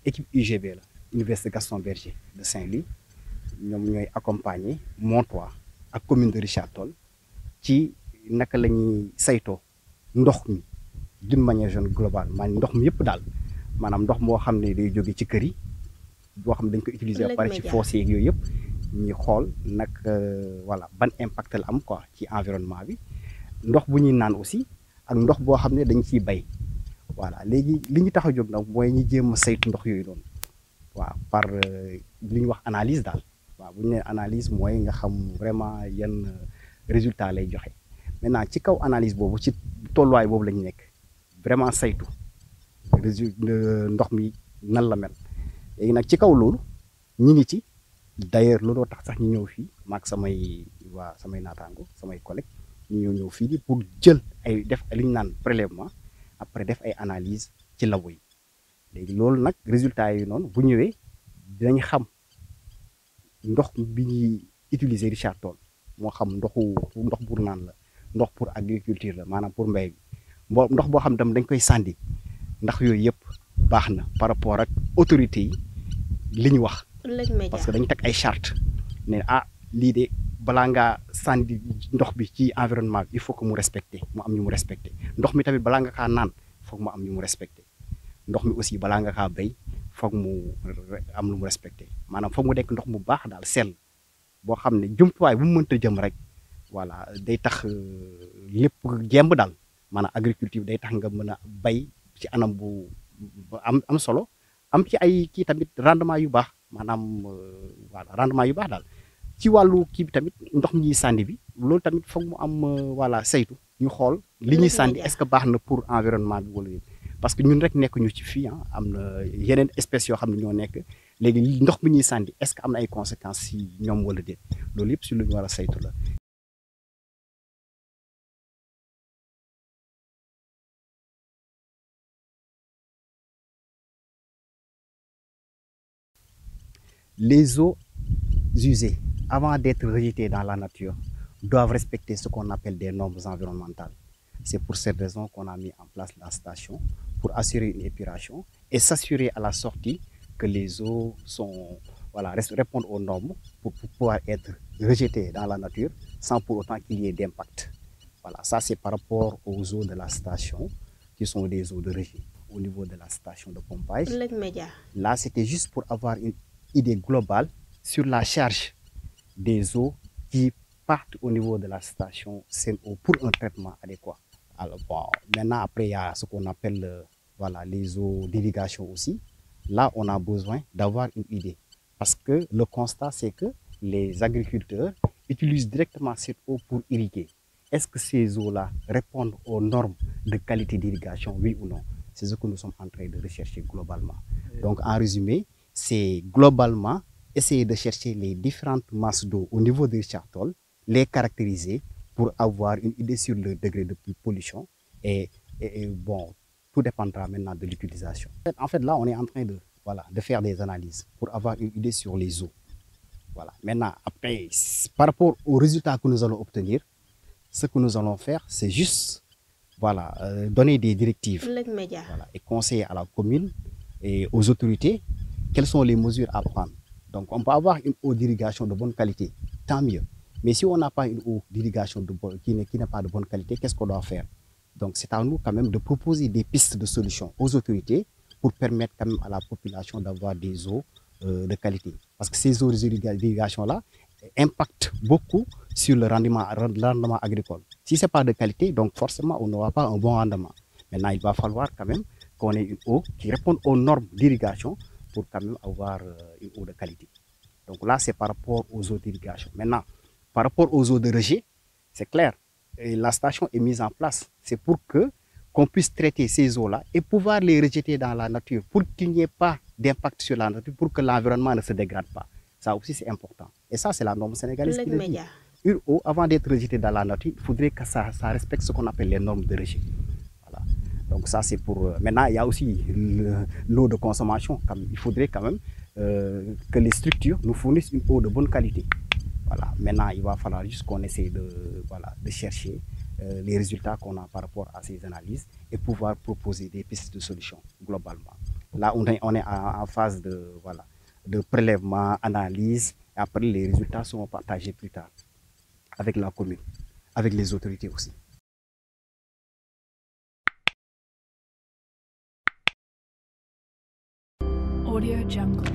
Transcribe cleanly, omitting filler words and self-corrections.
équipe UGB la Université Gaston Berger de Saint-Louis ñoom ñooy accompagner Montois ak commune de Richard Toll ci naka la ñuy saytoo ndox mi d'une manière globale maanaam ndox mi yëpp daal maanaam ndox moo xam ne day jóge ci kër yi boo xam ne dañ ko utiliser ba pare ci fossé yeeg yooyu yëpp ñu xool nag voilà ban impact la am quoi ci environnement bi ndox bu ñuy naan aussi ak ndox boo xam ne dañ ciy bay voilà léegi li ñu tax a jóg nag mooy ñu jéem a saytu ndox yooyu noonu waaw par li ñuy wax analyse daal waaw bu ñu nee analyse mooy nga xam vraiment yan résultat lay joxe maintenant ci kaw analyse boobu ci tolluwaay boobu la ñu nekk vraiment saytu ndox mi nan la mel léegi nag ci kaw loolu ñi ngi ci d'ailleurs looloo tax sax ñu ñëw fii maag samay naataango samay collègues ñu ñëw fii di pour jël ay def li ñu naan prélèvement après def ay analyse ci labo yi léegi loolu nag résultat yi noonu bu ñëwee dinañ xam ndox bi ñuy utiliser Richard Toll moo xam ndox pour naan la ndox pour agriculture la maanaam pour mbéy bi ndox boo xam tam dañ koy sànni ndax yooyu yëpp baax na par rapport ak autorités yi li ñu wax parce que dañ teg ay charte ne lii de balaa ngaa sànni ndox bi ci environnement bi il faut que mu respecté mu am ñu mu respecté ndox mi tamit balaa nga kaa naan foog mu am ñu mu respecté ndox mi aussi balaa nga kaa béy foog mu am lu mu respecté maanaam foog mu nekk ndox mu baax daal sell boo xam ne jumtuwaay bu mu mënta jëm rek voilà day tax lépp gemb daal maanaam agriculture day tax nga mën a bay ci anam bu am solo am ci ay kii tamit rendement yu baax maanaam voilà rendement yu baax daal ci wàllu kii bi tamit ndox mi ñuy sànni bi loolu tamit foog mu am voilà saytu ñu xool li ñuy sànni est-ce que baax na pour environnement bi wala parce que ñun rek nekk ñu ci fii am na yeneen espèces yoo xam ne ñoo nekk léegi ndox mi ñuy sànni est-ce que am na ay conséquences si ñoom wala déet loolu yëpp si lu ñu war a saytu la. Les eaux usées, avant d'être rejetées dans la nature, doivent respecter ce qu'on appelle des normes environnementales. C'est pour cette raison qu'on a mis en place la station pour assurer une épuration et s'assurer à la sortie que les eaux répondent aux normes pour pouvoir être rejetées dans la nature sans pour autant qu'il y ait d'impact. Voilà, ça c'est par rapport aux eaux de la station qui sont des eaux de rejet. Au niveau de la station de pompage, là c'était juste pour avoir une idée globale sur la charge des eaux qui partent au niveau de la station Sen'Eau pour un traitement adéquat. Alors bon, maintenant après il y a ce qu'on appelle les eaux d'irrigation aussi. Là on a besoin d'avoir une idée parce que le constat c'est que les agriculteurs utilisent directement cette eau pour irriguer. Est-ce que ces eaux-là répondent aux normes de qualité d'irrigation, oui ou non? C'est ce que nous sommes en train de rechercher globalement. Donc en résumé, c'est globalement essayer de chercher les différentes masses d'eau au niveau de Richard Toll, les caractériser pour avoir une idée sur le degré de pollution et bon, tout dépendra maintenant de l'utilisation. En fait, là, on est en train de faire des analyses pour avoir une idée sur les eaux. Voilà. Maintenant, après, par rapport aux résultats que nous allons obtenir, ce que nous allons faire, c'est juste donner des directives et conseiller à la commune et aux autorités quelles sont les mesures à prendre. Donc, on peut avoir une eau d'irrigation de bonne qualité, tant mieux. Mais si on n'a pas une eau d'irrigation qui n'est pas de bonne qualité, qu'est-ce qu'on doit faire? Donc, c'est à nous quand même de proposer des pistes de solutions aux autorités pour permettre quand même à la population d'avoir des eaux de qualité. Parce que ces eaux d'irrigation-là impactent beaucoup sur le rendement agricole. Si ce n'est pas de qualité, donc forcément, on n'aura pas un bon rendement. Maintenant, il va falloir quand même qu'on ait une eau qui réponde aux normes d'irrigation pour quand même avoir une eau de qualité. Donc là, c'est par rapport aux eaux d'irrigation. Maintenant, par rapport aux eaux de rejet, c'est clair, et la station est mise en place. C'est pour qu'on puisse traiter ces eaux-là et pouvoir les rejeter dans la nature pour qu'il n'y ait pas d'impact sur la nature, pour que l'environnement ne se dégrade pas. Ça aussi, c'est important. Et ça, c'est la norme sénégalaise qui le dit. Une eau, avant d'être rejetée dans la nature, il faudrait que ça respecte ce qu'on appelle les normes de rejet. Voilà. Donc ça, c'est pour... Maintenant, il y a aussi l'eau de consommation. Il faudrait quand même que les structures nous fournissent une eau de bonne qualité. Voilà. Maintenant, il va falloir juste qu'on essaie de chercher les résultats qu'on a par rapport à ces analyses et pouvoir proposer des pistes de solutions globalement. Là, on est en phase de, voilà, de prélèvement, analyse. Et après, les résultats seront partagés plus tard avec la commune, avec les autorités aussi. Audio Jungle.